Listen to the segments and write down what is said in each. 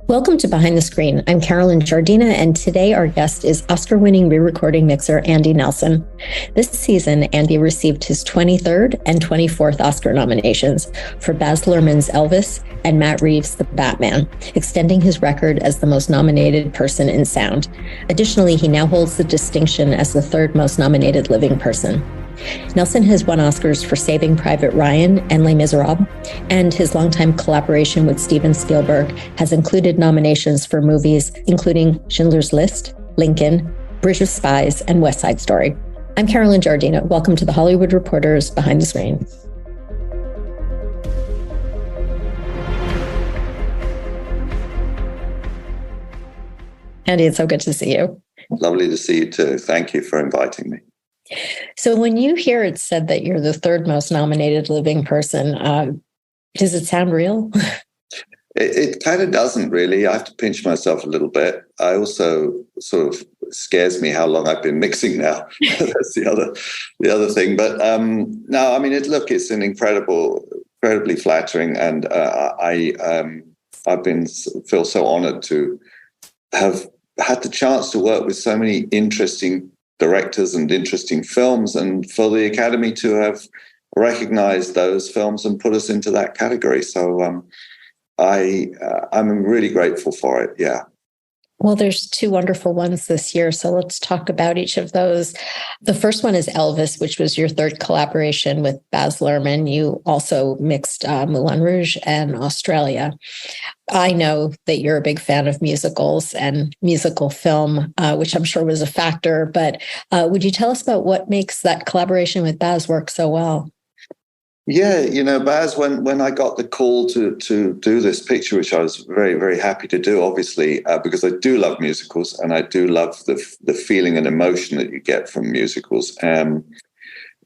Welcome to Behind the Screen. I'm Carolyn Jardina, and today our guest is Oscar-winning Rerecording Mixer Andy Nelson. This season, Andy received his 23rd and 24th Oscar nominations for Baz Luhrmann's Elvis and Matt Reeves' The Batman, extending his record as the most nominated person in sound. Additionally, he now holds the distinction as the third most nominated living person. Nelson has won Oscars for Saving Private Ryan and Les Miserables, and his longtime collaboration with Steven Spielberg has included nominations for movies including Schindler's List, Lincoln, Bridge of Spies, and West Side Story. I'm Carolyn Jardina. Welcome to the Hollywood Reporters Behind the Screen. Andy, it's so good to see you. Lovely to see you too. Thank you for inviting me. So when you hear it said that you're the third most nominated living person, does it sound real? It kind of doesn't really. I have to pinch myself a little bit. I also sort of scares me how long I've been mixing now. That's the other thing. But no, I mean, it's an incredibly flattering, and feel so honored to have had the chance to work with so many interesting directors and interesting films, and for the Academy to have recognized those films and put us into that category. So I'm really grateful for it. Yeah. Well, there's two wonderful ones this year, so let's talk about each of those. The first one is Elvis, which was your third collaboration with Baz Luhrmann. You also mixed Moulin Rouge and Australia. I know that you're a big fan of musicals and musical film, which I'm sure was a factor, but would you tell us about what makes that collaboration with Baz work so well? Yeah, Baz, when I got the call to do this picture, which I was very, very happy to do, obviously, because I do love musicals and I do love the feeling and emotion that you get from musicals.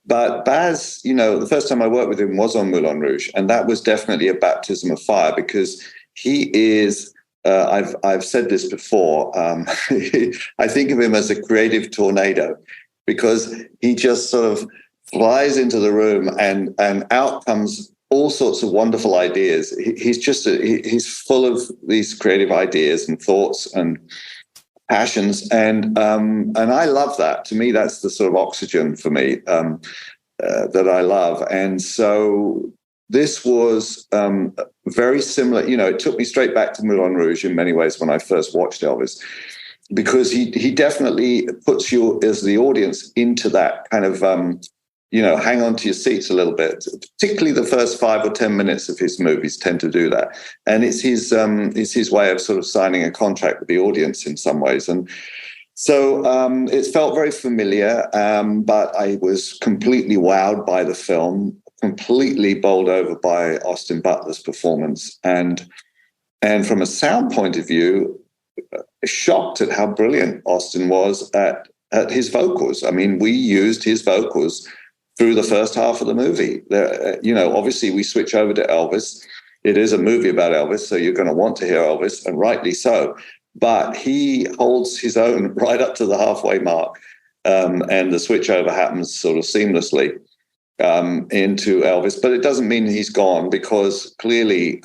But Baz, the first time I worked with him was on Moulin Rouge, and that was definitely a baptism of fire because he is, I've said this before, I think of him as a creative tornado because he just sort of flies into the room and out comes all sorts of wonderful ideas. He's full of these creative ideas and thoughts and passions, and I love that. To me, that's the sort of oxygen for me that I love. And so this was very similar. It took me straight back to Moulin Rouge in many ways when I first watched Elvis, because he definitely puts you as the audience into that kind of hang on to your seats a little bit. Particularly the first 5 or 10 minutes of his movies tend to do that, and it's his way of sort of signing a contract with the audience in some ways. And so it felt very familiar, but I was completely wowed by the film, completely bowled over by Austin Butler's performance, and from a sound point of view, shocked at how brilliant Austin was at his vocals. I mean, we used his vocals through the first half of the movie. Obviously we switch over to Elvis. It is a movie about Elvis, so you're going to want to hear Elvis, and rightly so. But he holds his own right up to the halfway mark, and the switchover happens sort of seamlessly into Elvis. But it doesn't mean he's gone, because clearly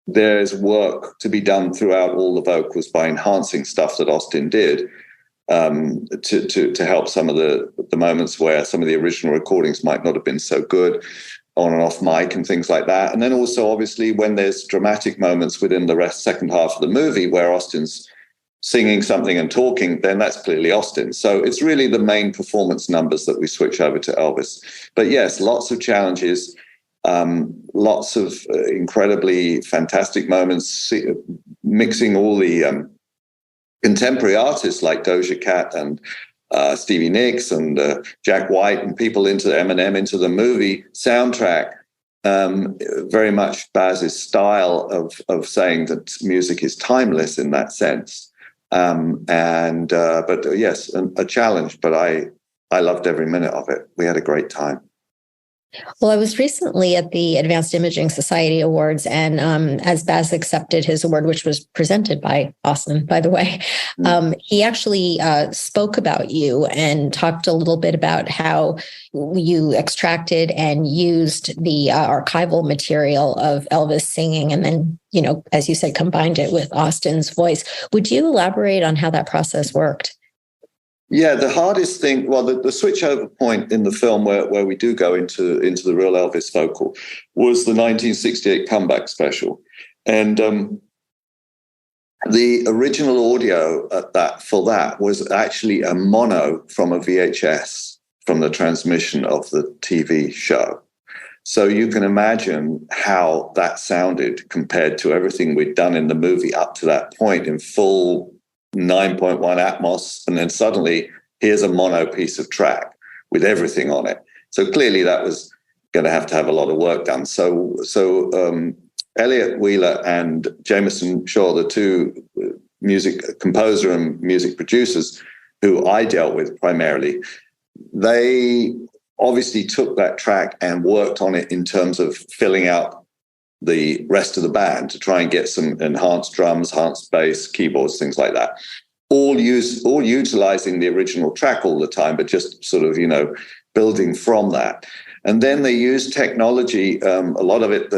there's work to be done throughout all the vocals by enhancing stuff that Austin did, to help some of the moments where some of the original recordings might not have been so good on and off mic and things like that. And then also, obviously, when there's dramatic moments within the second half of the movie where Austin's singing something and talking, then that's clearly Austin. So it's really the main performance numbers that we switch over to Elvis. But yes, lots of challenges, lots of incredibly fantastic moments, mixing all the contemporary artists like Doja Cat and Stevie Nicks and Jack White and people into Eminem into the movie soundtrack. Very much Baz's style of saying that music is timeless in that sense. But yes, a challenge, but I loved every minute of it. We had a great time. Well, I was recently at the Advanced Imaging Society Awards, and as Baz accepted his award, which was presented by Austin, by the way, he actually spoke about you and talked a little bit about how you extracted and used the archival material of Elvis singing, and then, as you said, combined it with Austin's voice. Would you elaborate on how that process worked? Yeah, the hardest thing, well, the switchover point in the film where we do go into the real Elvis vocal was the 1968 comeback special. And the original audio for that was actually a mono from a VHS from the transmission of the TV show. So you can imagine how that sounded compared to everything we'd done in the movie up to that point in full 9.1 Atmos, and then suddenly here's a mono piece of track with everything on it. So clearly that was going to have a lot of work done. So Elliot Wheeler and Jameson Shaw, the two music composer and music producers who I dealt with primarily, they obviously took that track and worked on it in terms of filling out the rest of the band to try and get some enhanced drums, enhanced bass, keyboards, things like that. All utilizing the original track all the time, but just sort of, building from that. And then they use technology, a lot of it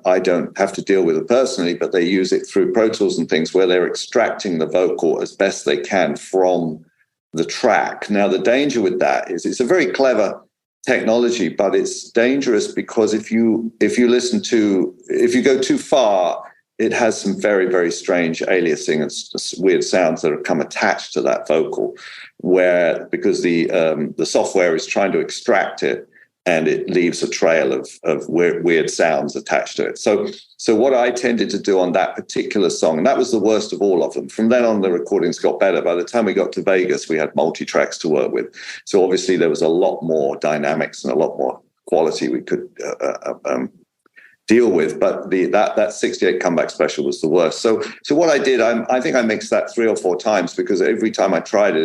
I don't have to deal with it personally, but they use it through Pro Tools and things where they're extracting the vocal as best they can from the track. Now, the danger with that is it's a very clever technology, but it's dangerous because if you go too far, it has some very, very strange aliasing and weird sounds that have come attached to that vocal, because the software is trying to extract it, and it leaves a trail of weird sounds attached to it. So what I tended to do on that particular song, and that was the worst of all of them. From then on, the recordings got better. By the time we got to Vegas, we had multi-tracks to work with. So obviously there was a lot more dynamics and a lot more quality we could deal with. But that 68 comeback special was the worst. So what I did, I think I mixed that 3 or 4 times, because every time I tried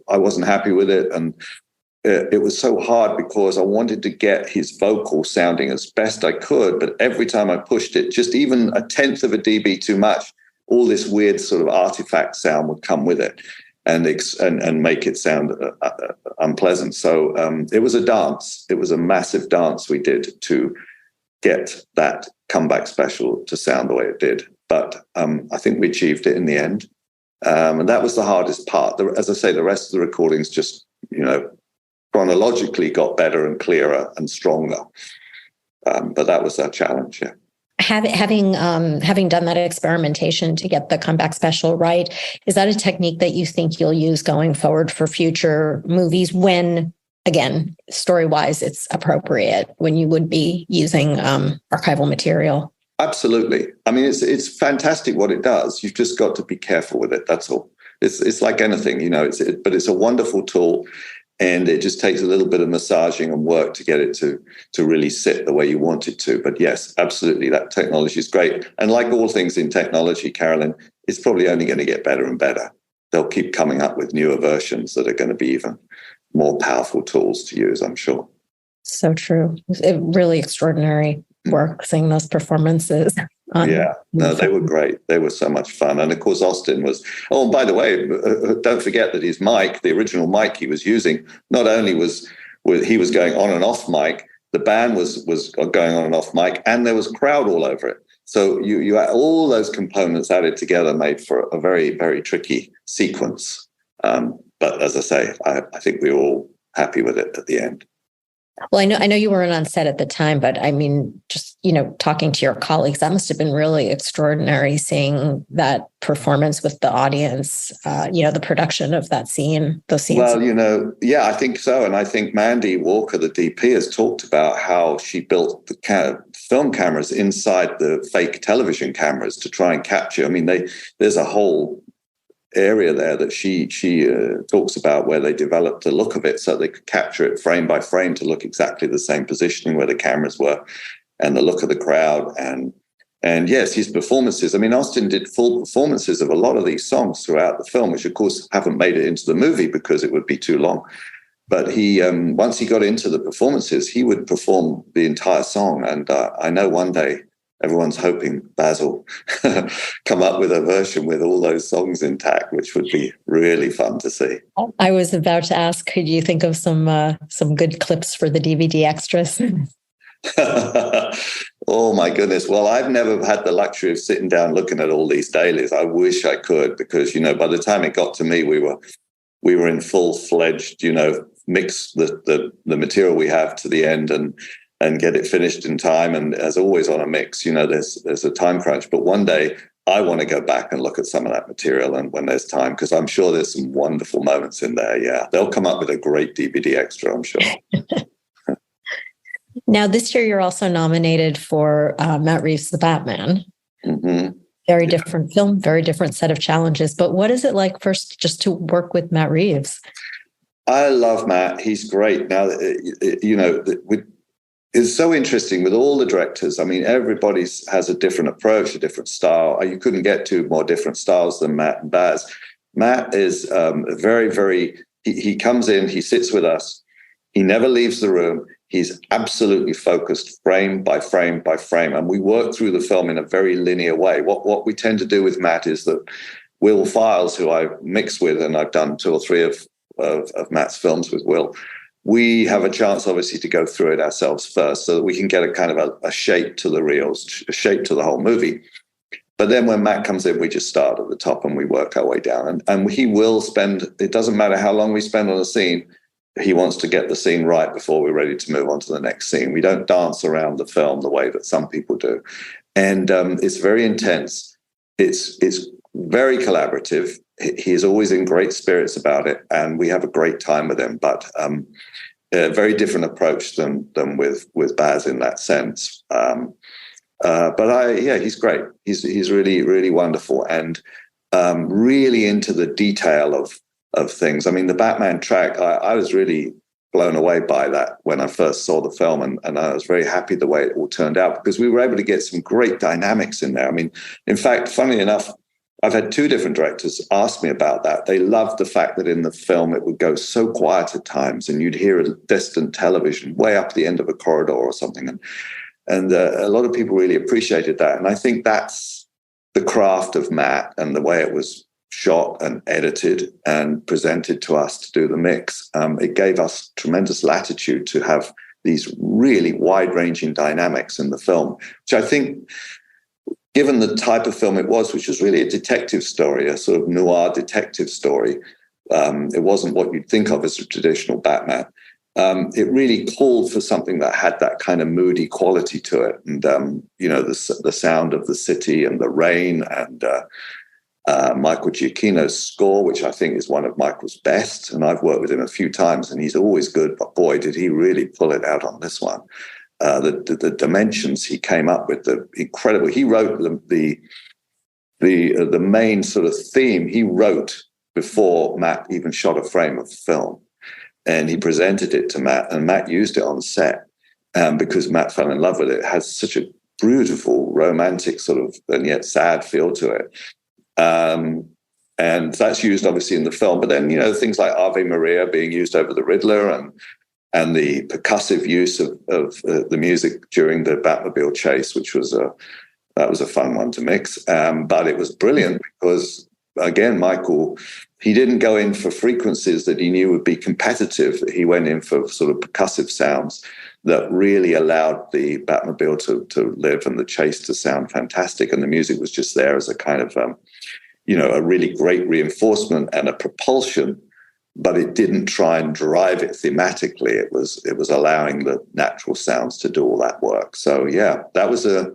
I wasn't happy with it. And it was so hard because I wanted to get his vocal sounding as best I could, but every time I pushed it, just even a 1/10 of a dB too much, all this weird sort of artifact sound would come with it and make it sound unpleasant. So it was a dance. It was a massive dance we did to get that comeback special to sound the way it did. But I think we achieved it in the end. And that was the hardest part. As I say, the rest of the recordings just, chronologically got better and clearer and stronger. But that was our challenge, yeah. Having done that experimentation to get the comeback special right, is that a technique that you think you'll use going forward for future movies when, again, story-wise, it's appropriate, when you would be using archival material? Absolutely. I mean, it's fantastic what it does. You've just got to be careful with it. That's all. It's like anything, but it's a wonderful tool. And it just takes a little bit of massaging and work to get it to really sit the way you want it to. But yes, absolutely, that technology is great. And like all things in technology, Carolyn, it's probably only going to get better and better. They'll keep coming up with newer versions that are going to be even more powerful tools to use, I'm sure. So true. Really extraordinary work seeing those performances. Yeah, no, they were great. They were so much fun. And of course, Austin was, oh, and by the way, don't forget that his mic, the original mic he was using, not only was he was going on and off mic, the band was going on and off mic, and there was crowd all over it. So you had all those components added together made for a very, very tricky sequence. But as I say, I think we were all happy with it at the end. Well, I know you weren't on set at the time, but I mean, just, talking to your colleagues, that must have been really extraordinary seeing that performance with the audience, the production of that scene, those scenes. Well, yeah, I think so. And I think Mandy Walker, the DP, has talked about how she built the film cameras inside the fake television cameras to try and capture. I mean, there's a whole area there that she talks about where they developed the look of it so they could capture it frame by frame to look exactly the same positioning where the cameras were and the look of the crowd. And yes, his performances. I mean, Austin did full performances of a lot of these songs throughout the film, which of course haven't made it into the movie because it would be too long. But he, once he got into the performances, he would perform the entire song. And I know one day everyone's hoping Baz will come up with a version with all those songs intact, which would be really fun to see. I was about to ask, could you think of some good clips for the DVD extras? Oh my goodness. Well, I've never had the luxury of sitting down looking at all these dailies. I wish I could, because, by the time it got to me, we were in full-fledged, mix the material we have to the end and get it finished in time. And as always on a mix, there's a time crunch. But one day I want to go back and look at some of that material, and when there's time, because I'm sure there's some wonderful moments in there. Yeah, they'll come up with a great DVD extra, I'm sure. Now, this year you're also nominated for Matt Reeves' The Batman. Mm-hmm. Very different film, very different set of challenges. But what is it like first just to work with Matt Reeves? I love Matt. He's great. Now, it's so interesting with all the directors. I mean, everybody has a different approach, a different style. You couldn't get two more different styles than Matt and Baz. Matt is very, very, he comes in, he sits with us. He never leaves the room. He's absolutely focused frame by frame by frame. And we work through the film in a very linear way. What we tend to do with Matt is that Will Files, who I mix with, and I've done 2 or 3 of Matt's films with Will, we have a chance, obviously, to go through it ourselves first so that we can get a kind of a shape to the reels, a shape to the whole movie. But then when Matt comes in, we just start at the top and we work our way down. And he will spend, it doesn't matter how long we spend on a scene, he wants to get the scene right before we're ready to move on to the next scene. We don't dance around the film the way that some people do. And it's very intense. It's very collaborative. He is always in great spirits about it, and we have a great time with him. But a very different approach than with Baz in that sense. But he's great. He's really, really wonderful, and really into the detail of things. I mean, the Batman track, I was really blown away by that when I first saw the film, and I was very happy the way it all turned out, because we were able to get some great dynamics in there. I mean, in fact, funnily enough, I've had 2 different directors ask me about that. They loved the fact that in the film it would go so quiet at times, and you'd hear a distant television way up the end of a corridor or something. And a lot of people really appreciated that. And I think that's the craft of Matt and the way it was shot and edited and presented to us to do the mix. It gave us tremendous latitude to have these really wide-ranging dynamics in the film, which I think, given the type of film it was, which was really a detective story, a sort of noir detective story, it wasn't what you'd think of as a traditional Batman. It really called for something that had that kind of moody quality to it. And, the sound of the city and the rain, and Michael Giacchino's score, which I think is one of Michael's best. And I've worked with him a few times, and he's always good. But boy, did he really pull it out on this one. The dimensions he came up with, the incredible. He wrote the main sort of theme. He wrote before Matt even shot a frame of film, and he presented it to Matt, and Matt used it on set because Matt fell in love with it. It has such a beautiful, romantic sort of, and yet sad feel to it. And that's used obviously in the film. But then things like Ave Maria being used over the Riddler, and the percussive use of the music during the Batmobile chase, which was a fun one to mix. But it was brilliant because, again, Michael, he didn't go in for frequencies that he knew would be competitive. He went in for sort of percussive sounds that really allowed the Batmobile to live and the chase to sound fantastic. And the music was just there as a kind of, a really great reinforcement and a propulsion, but it didn't try and drive it thematically. It was allowing the natural sounds to do all that work. So yeah, that was a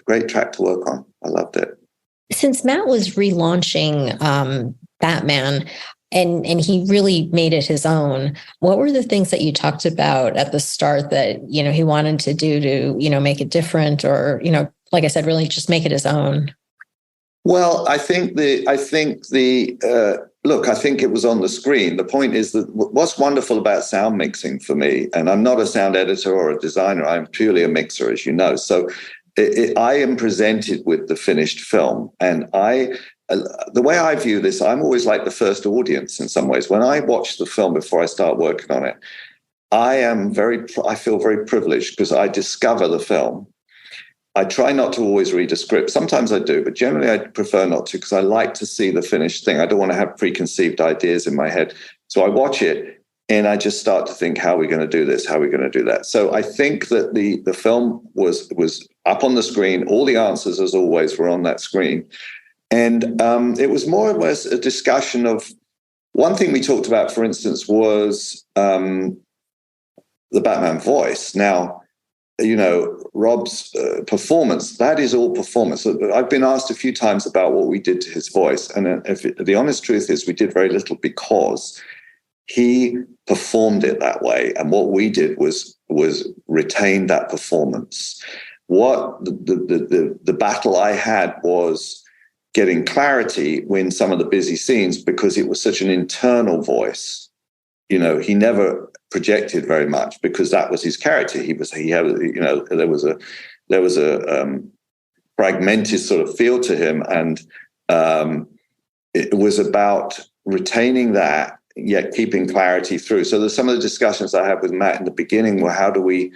great track to work on. I loved it. Since Matt was relaunching Batman and he really made it his own, what were the things that you talked about at the start that he wanted to do to make it different, or like I said, really just make it his own? Well, I think it was on the screen. The point is that what's wonderful about sound mixing for me, and I'm not a sound editor or a designer, I'm purely a mixer, as you know. So I am presented with the finished film, and I the way I view this, I'm always like the first audience in some ways. When I watch the film before I start working on it, I feel very privileged because I discover the film. I try not to always read a script. Sometimes I do, but generally I prefer not to because I like to see the finished thing. I don't want to have preconceived ideas in my head. So I watch it and I just start to think, how are we going to do this? How are we going to do that? So I think that the film was up on the screen. All the answers, as always, were on that screen. And it was more or less a discussion of, one thing we talked about, for instance, was the Batman voice. Now, Rob's performance, that is all performance. I've been asked a few times about what we did to his voice. And the honest truth is we did very little because he performed it that way. And what we did was retain that performance. What the battle I had was getting clarity in some of the busy scenes because it was such an internal voice. He never projected very much because that was his character. There was a fragmented sort of feel to him, and it was about retaining that yet keeping clarity through. So there's some of the discussions I had with Matt in the beginning were how do we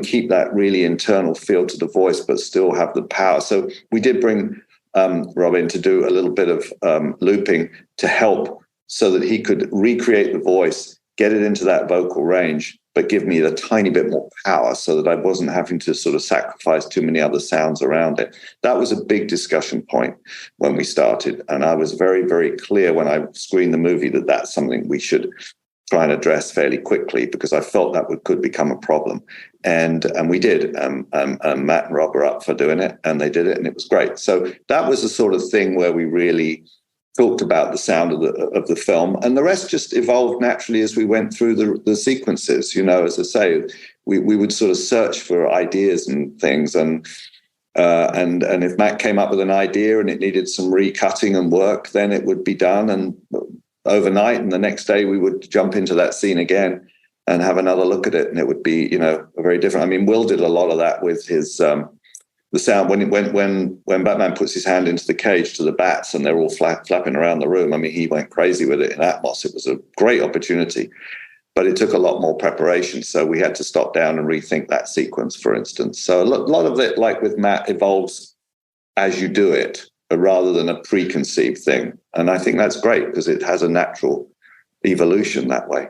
keep that really internal feel to the voice but still have the power. So we did bring Rob in to do a little bit of looping to help so that he could recreate the voice, get it into that vocal range, but give me a tiny bit more power so that I wasn't having to sort of sacrifice too many other sounds around it. That was a big discussion point when we started. And I was very, very clear when I screened the movie that that's something we should try and address fairly quickly because I felt that could become a problem. And we did. Matt and Rob were up for doing it, and they did it, and it was great. So that was the sort of thing where we really talked about the sound of the film, and the rest just evolved naturally as we went through the sequences. As I say, we would sort of search for ideas and things, and if Matt came up with an idea and it needed some recutting and work, then it would be done and overnight, and the next day we would jump into that scene again and have another look at it, and it would be very different. I mean, Will did a lot of that with his the sound when Batman puts his hand into the cage to the bats and they're all flapping around the room. I mean, he went crazy with it in Atmos. It was a great opportunity, but it took a lot more preparation. So we had to stop down and rethink that sequence, for instance. So a lot of it, like with Matt, evolves as you do it rather than a preconceived thing. And I think that's great because it has a natural evolution that way.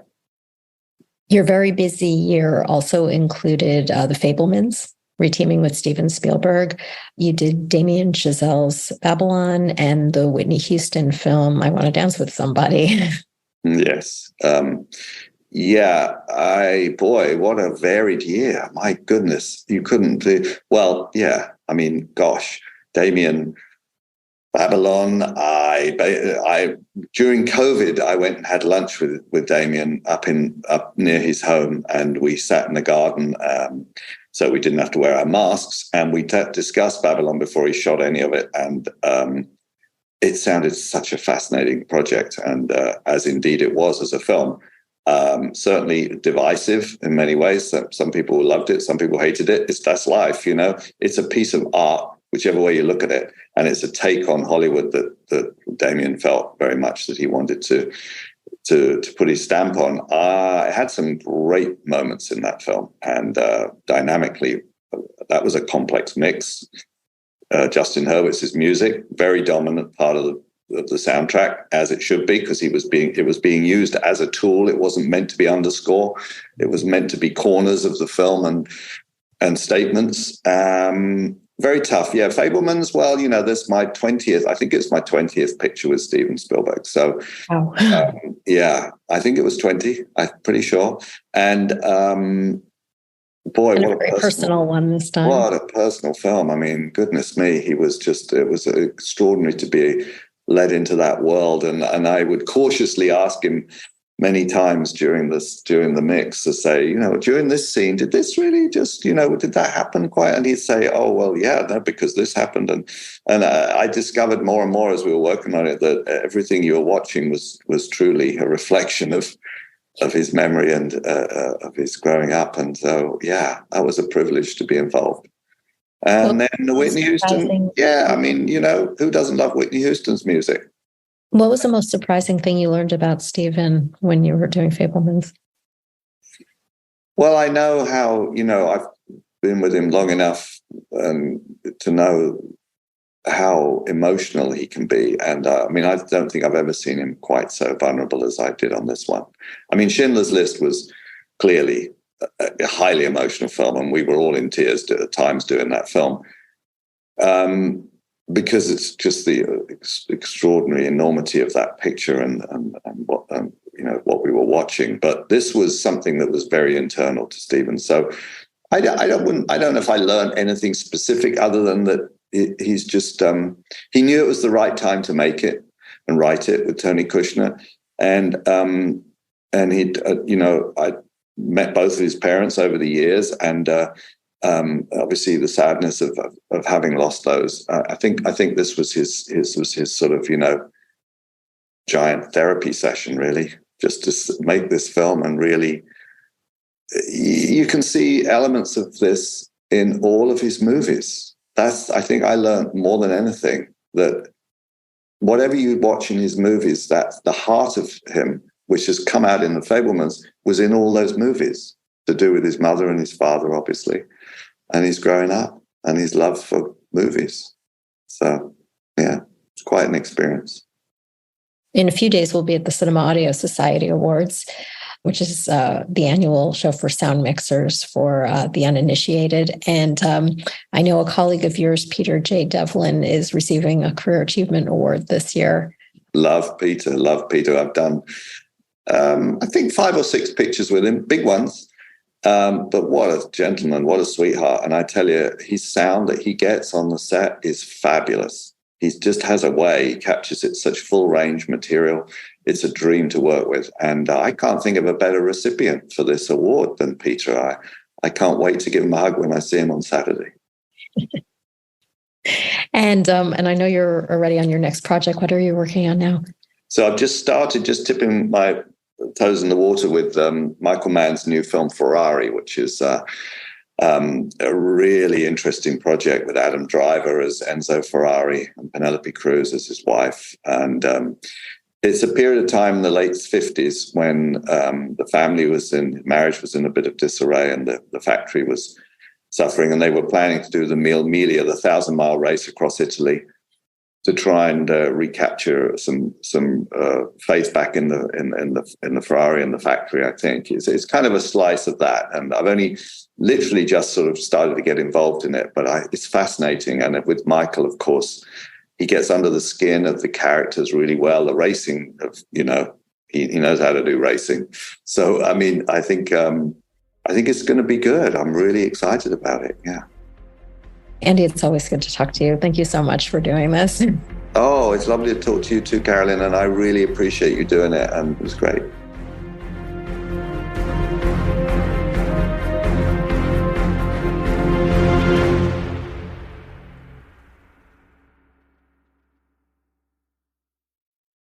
Your very busy year also included The Fabelmans, reteaming with Steven Spielberg. You did Damien Chazelle's Babylon and the Whitney Houston film, I Want to Dance with Somebody. Yes. What a varied year. My goodness. You couldn't do, well, yeah. I mean, gosh, Damien, Babylon. I during COVID, I went and had lunch with Damien up near his home, and we sat in the garden. So we didn't have to wear our masks, and we discussed Babylon before he shot any of it. And it sounded such a fascinating project, and as indeed it was as a film. Certainly divisive in many ways. Some people loved it, some people hated it. That's life, It's a piece of art, whichever way you look at it, and it's a take on Hollywood that Damien felt very much that he wanted to put his stamp on. It had some great moments in that film, and dynamically, that was a complex mix. Justin Hurwitz's music, very dominant part of the soundtrack, as it should be, because it was being used as a tool. It wasn't meant to be underscore. It was meant to be corners of the film and statements. Very tough. Yeah, Fabelmans, well, this my 20th. I think it's my 20th picture with Steven Spielberg. So, wow. Yeah, I think it was 20. I'm pretty sure. And boy, and what a very personal one this time. What a personal film. I mean, goodness me, it was extraordinary to be led into that world. And I would cautiously ask him many times during the mix to say, during this scene, did this really just, did that happen quite? And he'd say, oh, well, yeah, no, because this happened. And I discovered more and more as we were working on it that everything you were watching was truly a reflection of his memory and of his growing up. And so, yeah, that was a privilege to be involved. And then the Whitney Houston. Yeah, I mean, who doesn't love Whitney Houston's music? What was the most surprising thing you learned about Stephen when you were doing Fabelmans? Well, I know how, I've been with him long enough to know how emotional he can be. And I don't think I've ever seen him quite so vulnerable as I did on this one. I mean, Schindler's List was clearly a highly emotional film, and we were all in tears at times doing that film. Because it's just the extraordinary enormity of that picture and what what we were watching. But this was something that was very internal to Stephen. So I don't know if I learned anything specific other than that he's just he knew it was the right time to make it and write it with Tony Kushner, and he I met both of his parents over the years, and obviously the sadness of having lost those. I think this was his sort of giant therapy session, really, just to make this film. And really, you can see elements of this in all of his movies. I think I learned more than anything that whatever you watch in his movies, that's the heart of him, which has come out in The Fabelmans, was in all those movies, to do with his mother and his father, obviously, and his growing up and his love for movies. So, yeah, it's quite an experience. In a few days, we'll be at the Cinema Audio Society Awards, which is the annual show for sound mixers for the uninitiated. And I know a colleague of yours, Peter J. Devlin, is receiving a Career Achievement Award this year. Love Peter. I've done, I think, 5 or 6 pictures with him, big ones. But what a gentleman, what a sweetheart. And I tell you, his sound that he gets on the set is fabulous. He just has a way, he captures it, such full range material. It's a dream to work with. And I can't think of a better recipient for this award than Peter. I can't wait to give him a hug when I see him on Saturday. And I know you're already on your next project. What are you working on now? So I've just started tipping my toes in the water with Michael Mann's new film Ferrari, which is a really interesting project with Adam Driver as Enzo Ferrari and Penelope Cruz as his wife. And it's a period of time in the late 50s when the marriage was in a bit of disarray, and the factory was suffering, and they were planning to do the Mille Miglia, the 1,000-mile race across Italy, to try and recapture some faith back in the Ferrari and the factory. I think it's kind of a slice of that, and I've only literally just sort of started to get involved in it. But it's fascinating, and with Michael, of course, he gets under the skin of the characters really well. The racing, he knows how to do racing. So I mean, I think it's going to be good. I'm really excited about it. Yeah. Andy, it's always good to talk to you. Thank you so much for doing this. Oh, it's lovely to talk to you too, Carolyn, and I really appreciate you doing it, and it was great.